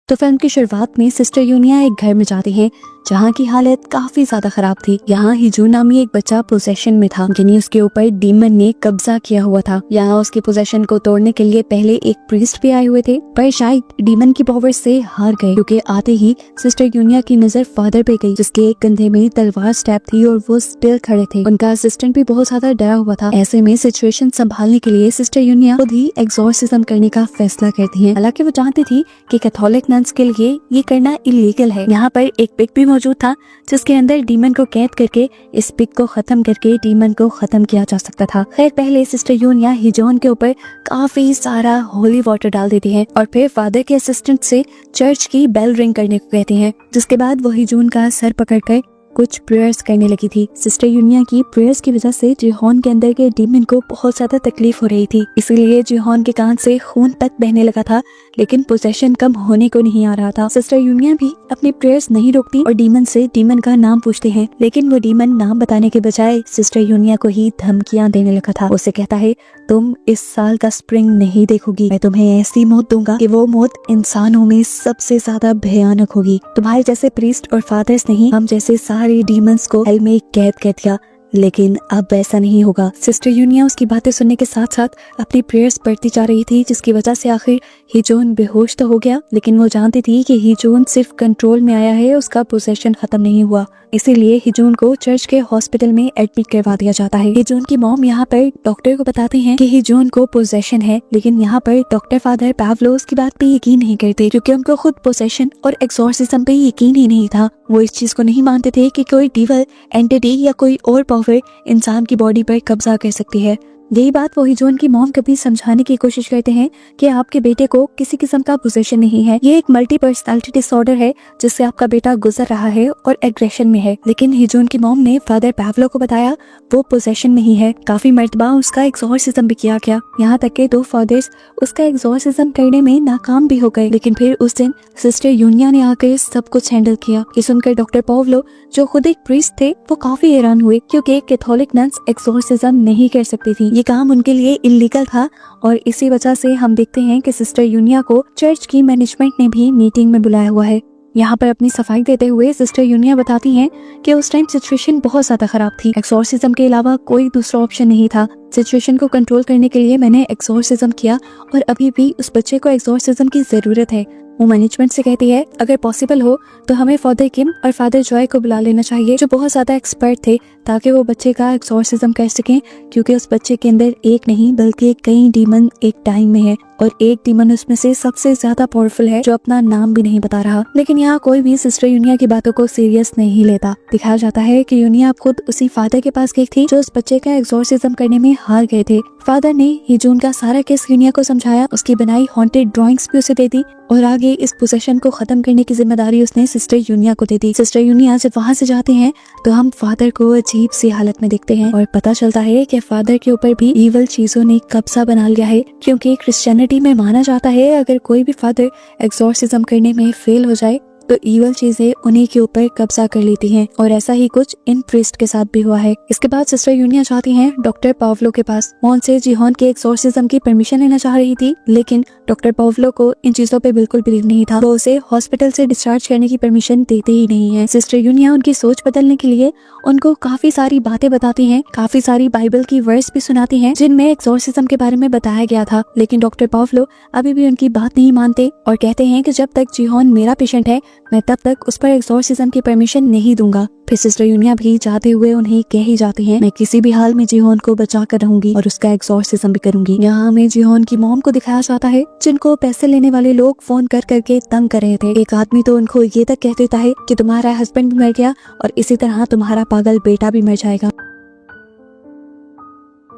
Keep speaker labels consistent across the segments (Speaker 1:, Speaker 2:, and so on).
Speaker 1: तो फिल्म की शुरुआत में सिस्टर यूनिया एक घर में जाती हैं जहाँ की हालत काफी ज्यादा खराब थी। यहाँ हिजू नामी एक बच्चा पोजेशन में था, यानी उसके ऊपर डीमन ने कब्जा किया हुआ था। यहाँ उसके पोजेशन को तोड़ने के लिए पहले एक प्रीस्ट भी आए हुए थे, पर शायद डीमन की पावर से हार गए, क्योंकि आते ही सिस्टर यूनिया की नजर फादर पे गई, जिसके एक कंधे में तलवार स्टैप थी और वो स्टिल खड़े थे। उनका असिस्टेंट भी बहुत ज्यादा डरा हुआ था। ऐसे में सिचुएशन संभालने के लिए सिस्टर यूनिया खुद ही एक्सॉर्सिज्म करने का फैसला करती है। हालांकि वो जानती थी कि कैथोलिक नन्स के लिए ये करना इलीगल है। यहाँ पर एक पिक भी मौजूद था जिसके अंदर डीमन को कैद करके इस पिक को खत्म करके डीमन को खत्म किया जा सकता था। खैर, पहले सिस्टर यूनिया हिजोन के ऊपर काफी सारा होली वाटर डाल देती है और फिर फादर के असिस्टेंट से चर्च की बेल रिंग करने को कहती है, जिसके बाद वो हिजोन का सर पकड़कर कुछ प्रेयर्स करने लगी थी। सिस्टर यूनिया की प्रेयर्स की वजह से जिहोन के अंदर के डीमन को बहुत ज्यादा तकलीफ हो रही थी, इसीलिए जिहोन के कान से खून तक बहने लगा था, लेकिन पोजेशन कम होने को नहीं आ रहा था। सिस्टर यूनिया भी अपनी प्रेयर्स नहीं रोकती और डीमन से डीमन का नाम पूछते हैं, लेकिन वो डीमन नाम बताने के बजाय सिस्टर यूनिया को ही धमकियां देने लगा था। उसे कहता है, तुम इस साल का स्प्रिंग नहीं देखोगी, मैं तुम्हें ऐसी मौत दूंगा कि वो मौत इंसानों में सबसे ज्यादा भयानक होगी। तुम्हारे जैसे प्रीस्ट और फादर्स नहीं, हम जैसे सारे डीमंस को हेल में कैद कर दिया, लेकिन अब ऐसा नहीं होगा। सिस्टर यूनिया उसकी बातें सुनने के साथ साथ अपनी प्रेयर्स पढ़ती जा रही थी, जिसकी वजह से आखिर हिजोन बेहोश तो हो गया, लेकिन वो जानती थी कि हिजोन सिर्फ कंट्रोल में आया है, उसका पोजेशन खत्म नहीं हुआ। इसीलिए हिजोन को चर्च के हॉस्पिटल में एडमिट करवा दिया जाता है। हिजोन की मॉम यहाँ पर डॉक्टर को बताते हैं कि हिजोन को पोजेशन है, लेकिन यहाँ पर डॉक्टर फादर पावलो उसकी बात पे यकीन नहीं करते, क्योंकि उनको खुद पोजेशन और एक्सॉर्सिज्म पे यकीन ही नहीं था। वो इस चीज को नहीं मानते थे कि कोई डिवल एंटिटी या कोई और पावर इंसान की बॉडी पर कब्जा कर सकती है। यही बात वो हिजोन की मॉम कभी समझाने की कोशिश करते हैं कि आपके बेटे को किसी किस्म का पोजेशन नहीं है, ये एक मल्टी पर्सनालिटी डिसऑर्डर है जिससे आपका बेटा गुजर रहा है और एग्रेशन में है। लेकिन हिजोन की मॉम ने फादर पावलो को बताया वो पोजेशन में ही है। काफी मर्तबा उसका एक्सॉर्सिज्म भी किया गया, यहाँ तक के 2 फादर्स उसका एक्सॉर्सिज्म करने में नाकाम भी हो गए। लेकिन फिर उस दिन सिस्टर यूनिया ने आकर सब कुछ हैंडल किया। ये सुनकर डॉक्टर पावलो, जो खुद एक प्रीस्ट थे, वो काफी हैरान हुए, क्योंकि कैथोलिक नन्स एक्सॉर्सिज्म नहीं कर सकती थी। ये काम उनके लिए इलीगल था और इसी वजह से हम देखते हैं कि सिस्टर यूनिया को चर्च की मैनेजमेंट ने भी मीटिंग में बुलाया हुआ है। यहाँ पर अपनी सफाई देते हुए सिस्टर यूनिया बताती हैं कि उस टाइम सिचुएशन बहुत ज्यादा खराब थी, एक्सॉर्सिज्म के अलावा कोई दूसरा ऑप्शन नहीं था। सिचुएशन को कंट्रोल करने के लिए मैंने एक्सॉर्सिज्म किया और अभी भी उस बच्चे को एक्सॉर्सिज्म की जरूरत है। वो मैनेजमेंट से कहती है, अगर पॉसिबल हो तो हमें फादर किम और फादर जॉय को बुला लेना चाहिए, जो बहुत ज्यादा एक्सपर्ट थे, ताकि वो बच्चे का एक्सॉर्सिज्म कर सकें, क्योंकि उस बच्चे के अंदर एक नहीं बल्कि कई डीमन एक टाइम में है और एक डीमन उसमें से सबसे ज्यादा पावरफुल है, जो अपना नाम भी नहीं बता रहा। लेकिन यहाँ कोई भी सिस्टर यूनिया की बातों को सीरियस नहीं लेता। दिखाया जाता है कि यूनिया खुद उसी फादर के पास गई थी जो उस बच्चे का एक्सॉर्सिज्म करने में हार गए थे। फादर ने हिजोन का सारा केस यूनिया को समझाया, उसकी बनाई हॉन्टेड ड्राइंग्स भी उसे दे दी और आगे इस पोजेशन को खत्म करने की जिम्मेदारी उसने सिस्टर यूनिया को दे दी। सिस्टर यूनिया जब वहाँ से जाते हैं तो हम फादर को अजीब सी हालत में देखते हैं और पता चलता है कि फादर के ऊपर भी ईवल चीजों ने कब्जा बना लिया है, क्योंकि क्रिश्चियनिटी में माना जाता है अगर कोई भी फादर एक्सॉर्सिज्म करने में फेल हो जाए तो ईवल चीजें उन्हीं के ऊपर कब्जा कर लेती हैं, और ऐसा ही कुछ इन प्रीस्ट के साथ भी हुआ है। इसके बाद सिस्टर यूनिया जाती हैं डॉक्टर पावलो के पास। वो उनसे जिहोन के एक्सॉर्सिज्म की परमिशन लेना चाह रही थी, लेकिन डॉक्टर पावलो को इन चीजों पे बिल्कुल बिलीव नहीं था। वो उसे हॉस्पिटल से डिस्चार्ज करने की परमिशन देते ही नहीं है। सिस्टर यूनिया उनकी सोच बदलने के लिए उनको काफी सारी बातें बताती हैं, काफी सारी बाइबल की वर्स भी सुनाती हैं जिनमें एक्सॉर्सिज्म के बारे में बताया गया था। लेकिन डॉक्टर पावलो अभी भी उनकी बात नहीं मानते और कहते हैं कि जब तक जिहोन मेरा पेशेंट है मैं तब तक उस पर एक्सॉर्सिज्म की परमिशन नहीं दूंगा। फिर सिस्टर यूनिया भी जाते हुए उन्हें कह ही जाती हैं, मैं किसी भी हाल में जिहोन को बचा कर रहूंगी और उसका एक्सॉर्सिज्म भी करूंगी। यहाँ हमें जिहोन की मॉम को दिखाया जाता है, जिनको पैसे लेने वाले लोग फोन कर करके तंग कर रहे थे। एक आदमी तो उनको ये तक कह देता है कि तुम्हारा हस्बैंड भी मर गया और इसी तरह तुम्हारा पागल बेटा भी मर जाएगा।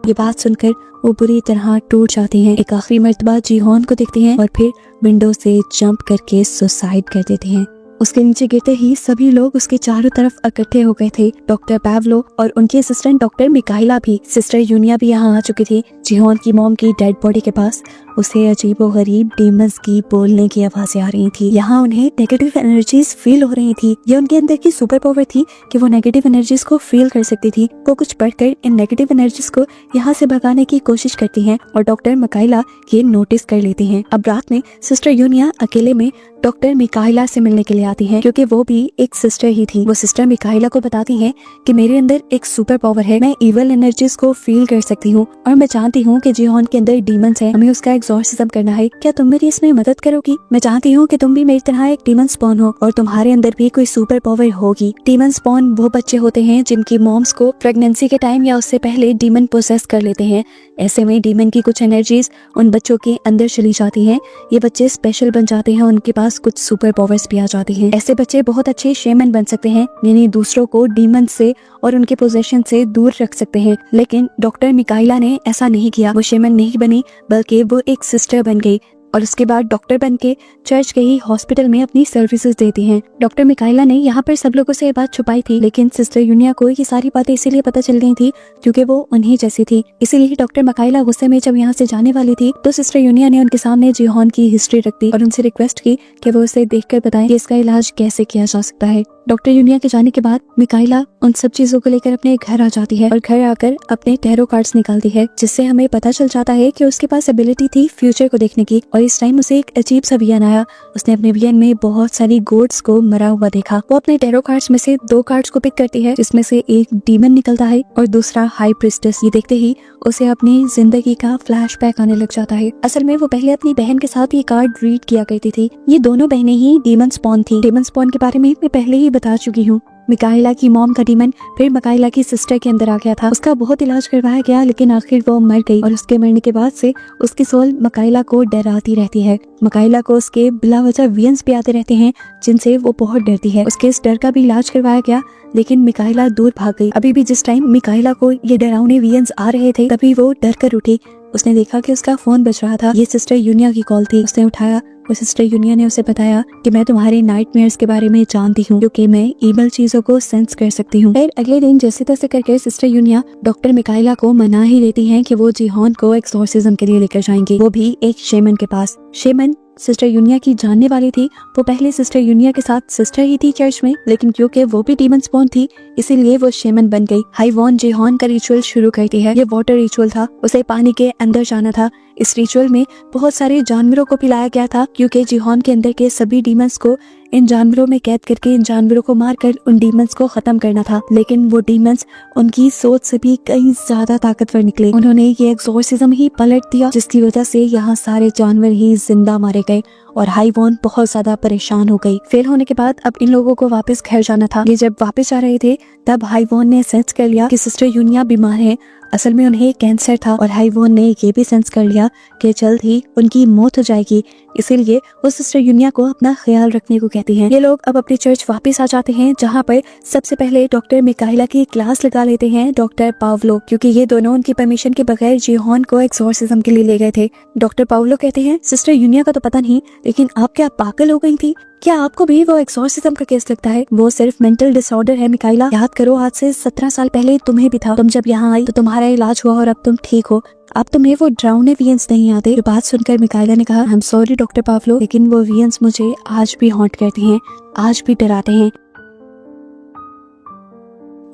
Speaker 1: ये बात सुनकर वो बुरी तरह टूट जाती हैं। एक आखिरी मर्तबा जिहोन को देखती हैं और फिर विंडो से जंप करके सुसाइड कर देती हैं। उसके नीचे गिरते ही सभी लोग उसके चारों तरफ इकट्ठे हो गए थे। डॉक्टर पावलो और उनकी असिस्टेंट डॉक्टर मिकाइला भी, सिस्टर यूनिया भी यहाँ आ चुकी थी जिहोन की मॉम की डेड बॉडी के पास। उसे अजीबोगरीब डीमंस की बोलने की आवाजें आ रही थी। यहाँ उन्हें नेगेटिव एनर्जीज फील हो रही थी। ये उनके अंदर की सुपर पावर थी कि वो नेगेटिव एनर्जीज को फील कर सकती थी। वो कुछ पढ़कर इन नेगेटिव एनर्जीज को यहाँ से भगाने की कोशिश करती हैं और डॉक्टर मिकाइला ये नोटिस कर लेती हैं। अब रात में सिस्टर यूनिया अकेले में डॉक्टर मिकाइला से मिलने के लिए आती हैं, क्योंकि वो भी एक सिस्टर ही थी। वो सिस्टर मिकाइला को बताती हैं कि मेरे अंदर एक सुपर पावर है, मैं इविल एनर्जीज को फील कर सकती हूँ और मैं जानती हूँ कि जिहोन के अंदर डीमंस है, हमें उसका एक्सॉर्सिज्म करना है। क्या तुम मेरी इसमें मदद करोगी? मैं चाहती हूँ कि तुम भी मेरी तरह एक डीमन स्पॉन हो और तुम्हारे अंदर भी कोई सुपर पावर होगी। डीमन स्पॉन वो बच्चे होते हैं जिनकी मॉम्स को प्रेगनेंसी के टाइम या उससे पहले डीमन पोसेस कर लेते हैं। ऐसे में डीमन की कुछ एनर्जीज उन बच्चों के अंदर चली जाती हैं। ये बच्चे स्पेशल बन जाते हैं, उनके पास कुछ सुपर पावर्स भी आ जाती हैं। ऐसे बच्चे बहुत अच्छे शेमन बन सकते हैं, यानी दूसरों को डीमन से और उनके पोजेशन से दूर रख सकते हैं। लेकिन डॉक्टर मिकाइला ने ऐसा नहीं किया। वो शेमन नहीं बनी, बल्कि वो एक सिस्टर बन गई और उसके बाद डॉक्टर बन के चर्च के ही हॉस्पिटल में अपनी सर्विसेज देती हैं। डॉक्टर मिकाइला ने यहाँ पर सब लोगों से ये बात छुपाई थी, लेकिन सिस्टर यूनिया को ये सारी बातें इसीलिए पता चल गई थी क्योंकि वो उन्हीं जैसी थी। इसीलिए डॉक्टर मिकाइला गुस्से में जब यहाँ से जाने वाली थी तो सिस्टर यूनिया ने उनके सामने जिहोन की हिस्ट्री रख दी और उनसे रिक्वेस्ट की कि वो उसे देखकर बताएं कि इसका इलाज कैसे किया जा सकता है। डॉक्टर यूनिया के जाने के बाद मिकाइला उन सब चीजों को लेकर अपने घर आ जाती है और घर आकर अपने टैरो कार्ड्स निकालती है, जिससे हमें पता चल जाता है कि उसके पास एबिलिटी थी फ्यूचर को देखने की। और इस टाइम उसे एक अजीब सा विजन आया। उसने अपने विजन में बहुत सारी गोड्स को मरा हुआ देखा। वो अपने टैरो कार्ड्स में से 2 कार्ड्स को पिक करती है, जिसमें से एक डीमन निकलता है और दूसरा हाई प्रिस्टेस। ये देखते ही उसे अपनी जिंदगी का फ्लैशबैक आने लग जाता है। असल में वो पहले अपनी बहन के साथ ये कार्ड रीड किया करती थी। ये दोनों बहनें ही डीमन स्पॉन थी। डीमन स्पॉन के बारे में मैं पहले ही बता चुकी हूँ। मिकाइला की मॉम का डीमन फिर मिकाइला की सिस्टर के अंदर आ गया था। उसका बहुत इलाज करवाया गया, लेकिन आखिर वो मर गई और उसके मरने के बाद से उसकी सोल मिकाइला को डराती रहती है। मिकाइला को उसके बिला वजह विजन्स भी आते रहते हैं, जिनसे वो बहुत डरती है। उसके इस डर का भी इलाज करवाया गया, लेकिन मिकाइला दूर भाग गई। अभी भी जिस टाइम मिकाइला को ये डरावने विजन्स आ रहे थे, तभी वो डर कर उठी। उसने देखा कि उसका फोन बज रहा था। ये सिस्टर यूनिया की कॉल थी। उसने उठाया और सिस्टर यूनिया ने उसे बताया कि मैं तुम्हारे नाइटमेयर्स के बारे में जानती हूँ, क्योंकि मैं इवल चीजों को सेंस कर सकती हूँ। फिर अगले दिन जैसे तैसे करके सिस्टर यूनिया डॉक्टर मिकाइला को मना ही लेती हैं कि वो जिहोन को एक्सॉर्सिज्म के लिए लेकर जाएंगी, वो भी एक शेमन के पास। शेमन सिस्टर यूनिया की जानने वाली थी। वो पहले सिस्टर यूनिया के साथ सिस्टर ही थी चर्च में, लेकिन क्योंकि वो भी डीमन स्पॉन थी इसीलिए वो शेमन बन गई। हाइवॉन जिहोन का रिचुअल शुरू करती है। ये वाटर रिचुअल था। उसे पानी के अंदर जाना था। इस रिचुअल में बहुत सारे जानवरों को पिलाया गया था, क्योंकि जिहोन के अंदर के सभी डीमंस को इन जानवरों में कैद करके इन जानवरों को मारकर उन डीमंस को खत्म करना था। लेकिन वो डीमंस उनकी सोच से भी कई ज्यादा ताकतवर निकले। उन्होंने ये एक्सॉर्सिज्म ही पलट दिया, जिसकी वजह से यहाँ सारे जानवर ही जिंदा मारे गए और हाइवॉन बहुत ज्यादा परेशान हो गई। फेल होने के बाद अब इन लोगों को वापस घर जाना था। ये जब वापस जा रहे थे तब हाइवॉन ने सेंस कर लिया कि सिस्टर यूनिया बीमार है। असल में उन्हें कैंसर था और हाइवॉन ने ये भी सेंस कर लिया कि जल्द ही उनकी मौत हो जाएगी। इसीलिए वो सिस्टर यूनिया को अपना ख्याल रखने को कहती हैं। ये लोग अब अपने चर्च वापस आ जाते हैं, जहाँ पर सबसे पहले डॉक्टर मिकाइला की क्लास लगा लेते हैं डॉक्टर पावलो, क्योंकि ये दोनों उनकी परमिशन के बगैर जिहोन को एक्सॉर्सिज्म के लिए ले गए थे। डॉक्टर पावलो कहते हैं सिस्टर यूनिया का तो पता नहीं, लेकिन आप क्या पागल हो गई थी? क्या आपको भी वो एक्सॉर्सिज्म का केस लगता है? वो सिर्फ मेंटल डिसऑर्डर है मिकाइला। याद करो, आज से 17 साल पहले तुम्हें भी था। तुम जब यहाँ आई तो तुम्हारा इलाज हुआ और अब तुम ठीक हो। अब तुम्हें वो ड्राउने विजन्स नहीं आते। जो बात सुनकर मिकाइला ने कहा, I am sorry doctor Paulo, लेकिन वो विजन्स मुझे आज भी हॉन्ट करती हैं, आज भी डराते हैं।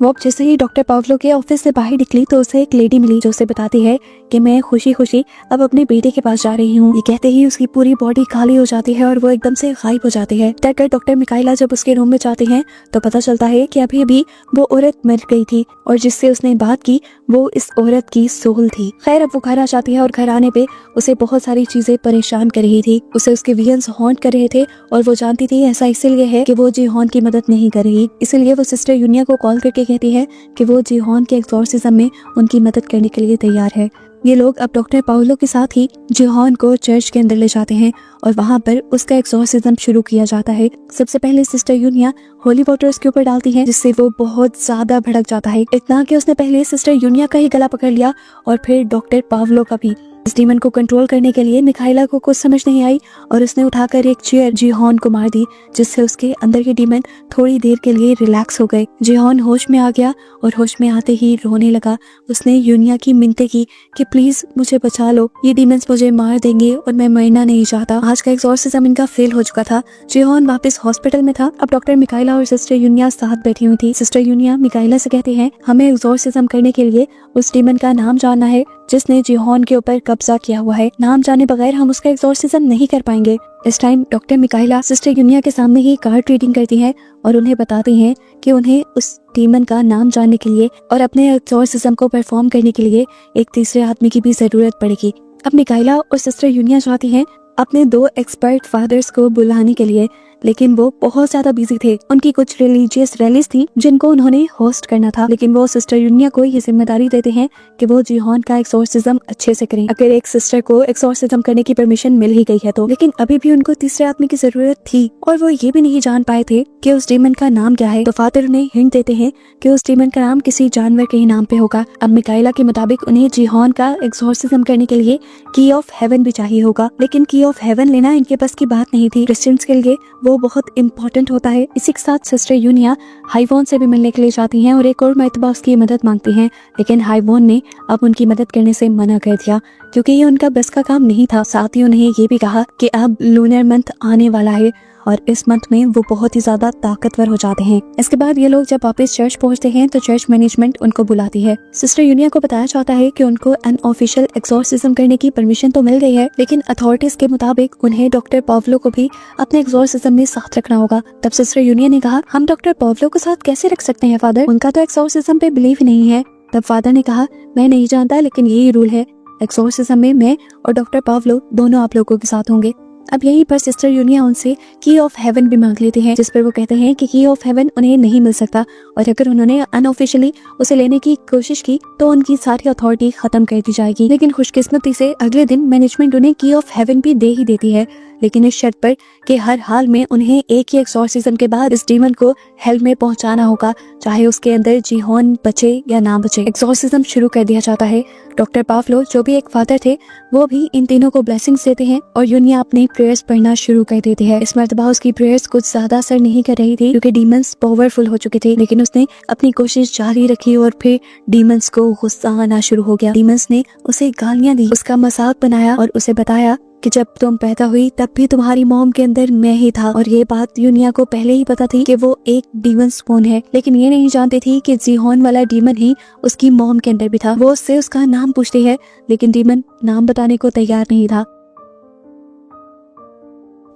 Speaker 1: वो अब जैसे ही डॉक्टर पावलो के ऑफिस से बाहर निकली तो उसे एक लेडी मिली, जो उसे बताती है कि मैं खुशी खुशी अब अपने बेटे के पास जा रही हूँ। ये कहते ही उसकी पूरी बॉडी खाली हो जाती है और वो एकदम से गायब हो जाती है। डरकर डॉक्टर मिकाइला जब उसके रूम में जाते हैं तो पता चलता है कि अभी अभी वो औरत मर गई थी और जिससे उसने बात की वो इस औरत की सोल थी। खैर, अब वो घर आ जाती है और घर आने पे उसे बहुत सारी चीजें परेशान कर रही थी। उसे उसके विजन्स हॉन्ट कर रहे थे और वो जानती थी ऐसा इसलिए है कि वो जिहोन की मदद नहीं कर रही। इसलिए वो सिस्टर यूनिया को कॉल करके कहती है कि वो जिहोन के एक्सॉर्सिज्म में उनकी मदद करने के लिए तैयार है। ये लोग अब डॉक्टर पाउलो के साथ ही जिहोन को चर्च के अंदर ले जाते हैं और वहाँ पर उसका एक्सॉर्सिज्म शुरू किया जाता है। सबसे पहले सिस्टर यूनिया होली वाटर उसके ऊपर डालती है, जिससे वो बहुत ज्यादा भड़क जाता है, इतना कि उसने पहले सिस्टर यूनिया का ही गला पकड़ लिया और फिर डॉक्टर पावलो का भी। इस डीमन को कंट्रोल करने के लिए मिकाइला को कुछ समझ नहीं आई और उसने उठाकर एक चेयर जीहॉन को मार दी, जिससे उसके अंदर के डीमन थोड़ी देर के लिए रिलैक्स हो गए। जीहॉन होश में आ गया और होश में आते ही रोने लगा। उसने यूनिया की मिन्नतें की कि प्लीज मुझे बचा लो, ये डीमंस मुझे मार देंगे और मैं मरना नहीं चाहता। आज का एक्सॉर्सिज्म इनका फेल हो चुका था। जीहॉन वापस हॉस्पिटल में था। अब डॉक्टर मिकाइला और सिस्टर यूनिया साथ बैठी हुई थी। सिस्टर यूनिया मिकाइला से कहती है, हमें एक्सॉर्सिज्म करने के लिए उस डीमन का नाम जानना है जिसने जीहॉन के ऊपर कब्जा किया हुआ है। नाम जाने बगैर हम उसका एक्सॉर्सिज्म नहीं कर पाएंगे। इस टाइम डॉक्टर मिकाइला सिस्टर यूनिया के सामने ही कार्ड रीडिंग करती है और उन्हें बताती हैं कि उन्हें उस डीमन का नाम जानने के लिए और अपने एक्सॉर्सिज्म को परफॉर्म करने के लिए एक तीसरे आदमी की भी जरूरत पड़ेगी। अब मिकाइला और सिस्टर यूनिया चाहती हैं अपने 2 एक्सपर्ट फादर्स को बुलाने के लिए, लेकिन वो बहुत ज्यादा बिजी थे। उनकी कुछ रिलीजियस रैलीज थी जिनको उन्होंने होस्ट करना था, लेकिन वो सिस्टर यूनिया को ये जिम्मेदारी देते हैं कि वो जीहॉन का एक्सॉर्सिज्म अच्छे से करें। अगर एक सिस्टर को एक्सॉर्सिज्म करने की परमिशन मिल ही गई है तो, लेकिन अभी भी उनको तीसरे आदमी की जरूरत थी और वो ये भी नहीं जान पाए थे कि उस डीमन का नाम क्या है। तो फादर उन्हें हिंट देते हैं कि उस डीमन का नाम किसी जानवर के ही नाम पे होगा। अब मिकाइला के मुताबिक उन्हें जीहॉन का एक्सॉर्सिज्म करने के लिए की ऑफ हेवन भी चाहिए होगा, लेकिन की ऑफ हेवन लेना इनके पास की बात नहीं थी। क्रिश्चियंस के लिए वो बहुत इम्पोर्टेंट होता है। इसी के साथ सिस्टर यूनिया हाइवॉन से भी मिलने के लिए जाती हैं और एक और मर्तबा उसकी मदद मांगती हैं, लेकिन हाइवॉन ने अब उनकी मदद करने से मना कर दिया क्योंकि ये उनका बस का काम नहीं था। साथ ही उन्हें ये भी कहा कि अब लूनर मंथ आने वाला है और इस मंथ में वो बहुत ही ज्यादा ताकतवर हो जाते हैं। इसके बाद ये लोग जब वापस चर्च पहुंचते हैं तो चर्च मैनेजमेंट उनको बुलाती है। सिस्टर यूनिया को बताया जाता है कि उनको अनऑफिशियल एक्सॉर्सिज्म करने की परमिशन तो मिल गई है, लेकिन अथॉरिटीज के मुताबिक उन्हें डॉक्टर पावलो को भी अपने एक्सॉर्सिज्म में साथ रखना होगा। तब सिस्टर यूनिया ने कहा, हम डॉक्टर पावलो को साथ कैसे रख सकते हैं फादर, उनका तो एक्सॉर्सिज्म पे बिलीव ही नहीं है। तब फादर ने कहा, मैं नहीं जानता, लेकिन यही रूल है, एक्सॉर्सिज्म में मैं और डॉक्टर पावलो दोनों आप लोगों के साथ होंगे। अब यहीं पर सिस्टर यूनिया उनसे की ऑफ हेवन भी मांग लेते हैं, जिस पर वो कहते हैं कि की ऑफ हेवन उन्हें नहीं मिल सकता और अगर उन्होंने अनऑफिशियली उसे लेने की कोशिश की तो उनकी सारी अथॉरिटी खत्म कर दी जाएगी। लेकिन खुशकिस्मती से अगले दिन मैनेजमेंट उन्हें की ऑफ हेवन भी दे ही देती है, लेकिन इस शर्त पर कि हर हाल में उन्हें एक ही एक्सॉर्सिज्म के बाद इस डीमन को हेल में पहुंचाना होगा, चाहे उसके अंदर जीहॉन बचे या ना बचे। एक्सॉर्सिज्म शुरू कर दिया जाता है। डॉक्टर पावलो जो भी एक फादर थे वो भी इन तीनों को ब्लेसिंग्स देते हैं और यूनिया अपनी प्रेयर्स पढ़ना शुरू कर देती है। इस मर्तबा उसकी प्रेयर्स कुछ ज्यादा असर नहीं कर रही थी क्योंकि डीमंस पावरफुल हो चुके थे, लेकिन उसने अपनी कोशिश जारी रखी और फिर डीमंस को गुस्सा आना शुरू हो गया। डीमंस ने उसे गालियां दी, उसका मजाक बनाया और उसे बताया कि जब तुम पैदा हुई तब भी तुम्हारी मॉम के अंदर मैं ही था। और ये बात यूनिया को पहले ही पता थी कि वो एक डीमन स्पून है, लेकिन ये नहीं जानती थी कि जीहॉन वाला डीमन ही उसकी मॉम के अंदर भी था। वो उससे उसका नाम पूछती है, लेकिन डीमन नाम बताने को तैयार नहीं था।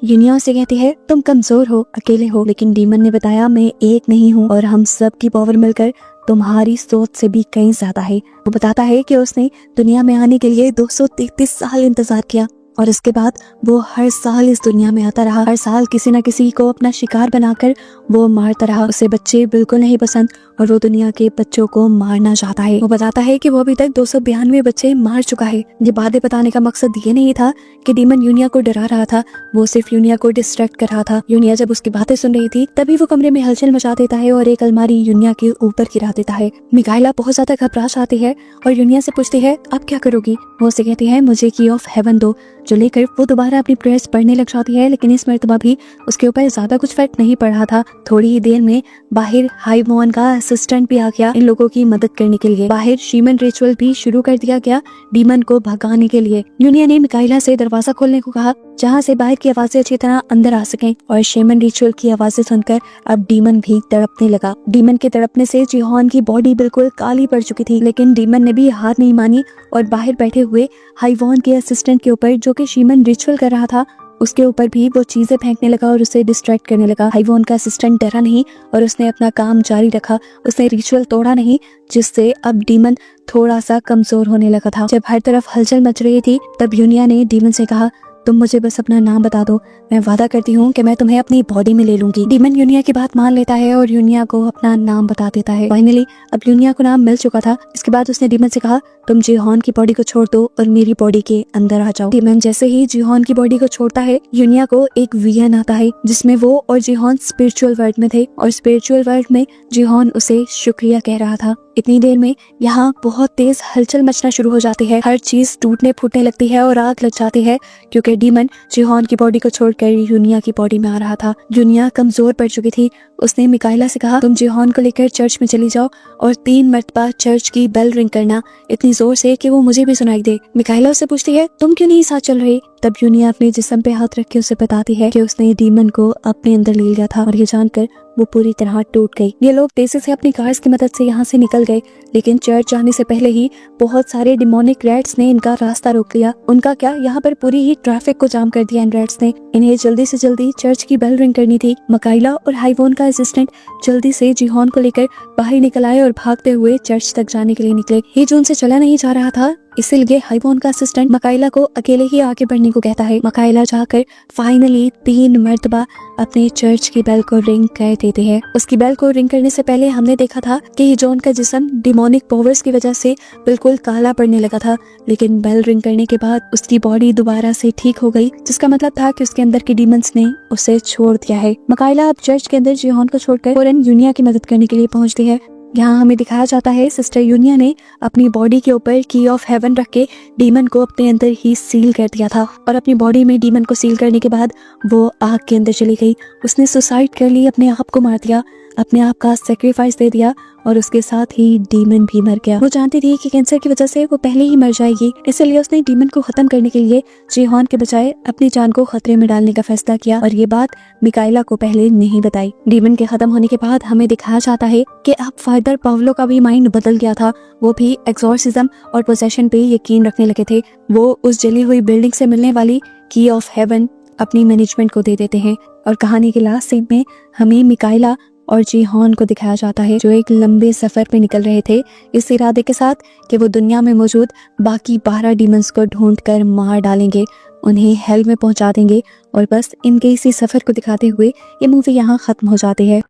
Speaker 1: यूनिया से कहती है, तुम कमजोर हो, अकेले हो, लेकिन डीमन ने बताया, मैं एक नहीं हूँ और हम सब की पावर मिलकर तुम्हारी सोच से भी कहीं ज्यादा है। वो बताता है कि उसने दुनिया में आने के लिए 233 साल इंतजार किया और इसके बाद वो हर साल इस दुनिया में आता रहा। हर साल किसी न किसी को अपना शिकार बनाकर वो मारता रहा। उसे बच्चे बिल्कुल नहीं पसंद और वो दुनिया के बच्चों को मारना चाहता है। वो बताता है कि वो अभी तक 292 बच्चे मार चुका है। ये बातें बताने का मकसद ये नहीं था कि डीमन यूनिया को डरा रहा था, वो सिर्फ यूनिया को डिस्ट्रैक्ट कर रहा था। यूनिया जब उसकी बातें सुन रही थी तभी वो कमरे में हलचल मचा देता है और एक अलमारी यूनिया के ऊपर गिरा देता है। मिकाइला बहुत ज्यादा घबरा जाती है और यूनिया से पूछती है, अब क्या करोगी? वो उसे कहती है, मुझे की ऑफ हेवन दो, जो लेकर वो दोबारा अपनी प्रेयर्स पढ़ने लग जाती है। लेकिन इस मर्तबा भी उसके ऊपर ज्यादा कुछ फर्क नहीं पड़ रहा था। थोड़ी ही देर में बाहर हाइवॉन का असिस्टेंट भी आ गया इन लोगों की मदद करने के लिए। बाहर शीमन रिचुअल भी शुरू कर दिया गया डीमन को भगाने के लिए। यूनिया ने मिकाइला से दरवाजा खोलने को कहा जहाँ से बाहर की आवाजें अच्छी तरह अंदर आ सकें और शेमन रिचुअल की आवाजें सुनकर अब डीमन भी तड़पने लगा। डीमन के तड़पने से जीहॉन की बॉडी बिल्कुल काली पड़ चुकी थी, लेकिन डीमन ने भी हार नहीं मानी और बाहर बैठे हुए हाइवॉन के असिस्टेंट के ऊपर जो कि शीमन रिचुअल कर रहा था उसके ऊपर भी वो चीजें फेंकने लगा और उसे डिस्ट्रैक्ट करने लगा। हाइवॉन का असिस्टेंट डरा नहीं और उसने अपना काम जारी रखा। उसने रिचुअल तोड़ा नहीं, जिससे अब डीमन थोड़ा सा कमजोर होने लगा था। जब हर तरफ हलचल मच रही थी तब यूनिया ने डीमन से कहा, तुम मुझे बस अपना नाम बता दो, मैं वादा करती हूँ कि मैं तुम्हें अपनी बॉडी में ले लूंगी। डीमन यूनिया की बात मान लेता है और यूनिया को अपना नाम बता देता है। फाइनली अब यूनिया को नाम मिल चुका था। इसके बाद उसने डीमन से कहा, तुम जीहॉन की बॉडी को छोड़ दो और मेरी बॉडी के अंदर आ जाओ। डीमन जैसे ही जीहॉन की बॉडी को छोड़ता है, यूनिया को एक विजन आता है जिसमें वो और जीहॉन स्पिरिचुअल वर्ल्ड में थे और स्पिरिचुअल वर्ल्ड में जीहॉन उसे शुक्रिया कह रहा था। इतनी देर में यहाँ बहुत तेज हलचल मचना शुरू हो जाती है। हर चीज टूटने फूटने लगती है और आग लग जाती है, क्योंकि डीमन जिहोन की बॉडी को छोड़कर यूनिया की बॉडी में आ रहा था। यूनिया कमजोर पड़ चुकी थी। उसने मिकाइला से कहा, तुम जिहोन को लेकर चर्च में चली जाओ और 3 मरतबा चर्च की बेल रिंग करना, इतनी जोर से कि वो मुझे भी सुनाई दे। मिकाइला उससे पूछती है, तुम क्यों नहीं साथ चल रही? तब यूनिया अपने जिस्म पे हाथ रख के उसे बताती है कि उसने डीमन को अपने अंदर ले लिया था, और ये जानकर वो पूरी तरह टूट गई। ये लोग तेजी से अपनी कार्स की मदद से यहाँ से निकल गए, लेकिन चर्च जाने से पहले ही बहुत सारे डिमोनिक रैट्स ने इनका रास्ता रोक लिया। उनका क्या, यहाँ पर पूरी ही ट्रैफिक को जाम कर दिया इन रैट्स ने। इन्हें जल्दी से जल्दी चर्च की बेल रिंग करनी थी। मिकाइला और हाइवोन का असिस्टेंट जल्दी से जिहोन को लेकर बाहर निकल आए और भागते हुए चर्च तक जाने के लिए निकले। ये जो उनसे चला नहीं जा रहा था, इसीलिए हाइवोन का असिस्टेंट मिकाइला को अकेले ही आगे बढ़ने को कहता है। मिकाइला जाकर फाइनली 3 मरतबा अपने चर्च की बेल को रिंग कर देते हैं। उसकी बेल को रिंग करने से पहले हमने देखा था कि जॉन का जिस्म डिमोनिक पावर्स की वजह से बिल्कुल काला पड़ने लगा था, लेकिन बेल रिंग करने के बाद उसकी बॉडी दोबारा से ठीक हो गई, जिसका मतलब था कि उसके अंदर के डीमंस ने उसे छोड़ दिया है। मिकाइला अब चर्च के अंदर जिहोन को छोड़कर फौरन यूनिया की मदद करने के लिए पहुंचती है। यहाँ हमें दिखाया जाता है सिस्टर यूनिया ने अपनी बॉडी के ऊपर की ऑफ हेवन रख के डीमन को अपने अंदर ही सील कर दिया था, और अपनी बॉडी में डीमन को सील करने के बाद वो आग के अंदर चली गई। उसने सुसाइड कर ली, अपने आप को मार दिया, अपने आप का सेक्रीफाइस दे दिया, और उसके साथ ही डीमन भी मर गया। वो जानती थी कि कैंसर की वजह से वो पहले ही मर जाएगी, इसलिए उसने डीमन को खत्म करने के लिए जिहोन के बजाय अपनी जान को खतरे में डालने का फैसला किया, और ये बात मिकाइला को पहले नहीं बताई। डीमन के खत्म होने के बाद हमें दिखाया जाता है कि अब फादर पावलो का भी माइंड बदल गया था। वो भी एक्सॉर्सिज्म और पोजेशन पे यकीन रखने लगे थे। वो उस जली हुई बिल्डिंग से मिलने वाली की ऑफ हेवन अपनी मैनेजमेंट को दे देते हैं, और कहानी के लास्ट सीन में हमें मिकाइला और जिहोन को दिखाया जाता है, जो एक लंबे सफर पे निकल रहे थे, इस इरादे के साथ कि वो दुनिया में मौजूद बाकी 12 डीमंस को ढूंढकर मार डालेंगे, उन्हें हेल में पहुंचा देंगे। और बस इनके इसी सफर को दिखाते हुए ये मूवी यहाँ खत्म हो जाती है।